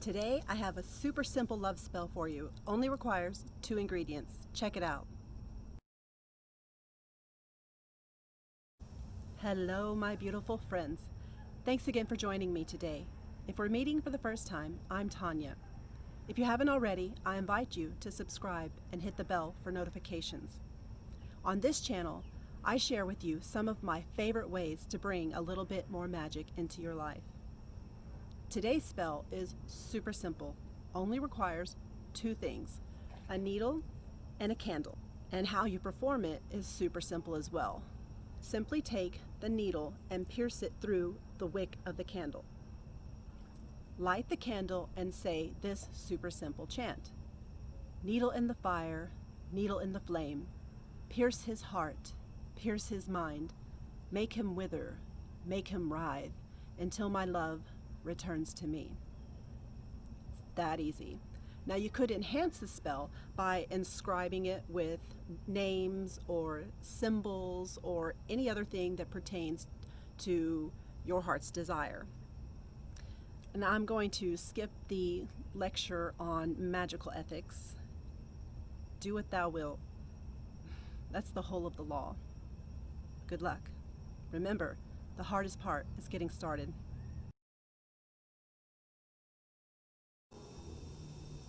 Today I have a super simple love spell for you. Only requires 2 ingredients. Check it out. Hello, my beautiful friends. Thanks again for joining me today. If we're meeting for the first time, I'm Tanya. If you haven't already, I invite you to subscribe and hit the bell for notifications. On this channel, I share with you some of my favorite ways to bring a little bit more magic into your life. Today's spell is super simple, only requires 2 things, a needle and a candle. And how you perform it is super simple as well. Simply take the needle and pierce it through the wick of the candle. Light the candle and say this super simple chant. Needle in the fire, needle in the flame, pierce his heart, pierce his mind, make him wither, make him writhe, until my love returns to me. It's that easy. Now you could enhance the spell by inscribing it with names or symbols or any other thing that pertains to your heart's desire. And I'm going to skip the lecture on magical ethics. Do what thou wilt. That's the whole of the law. Good luck. Remember, the hardest part is getting started.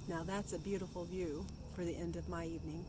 Now that's a beautiful view for the end of my evening.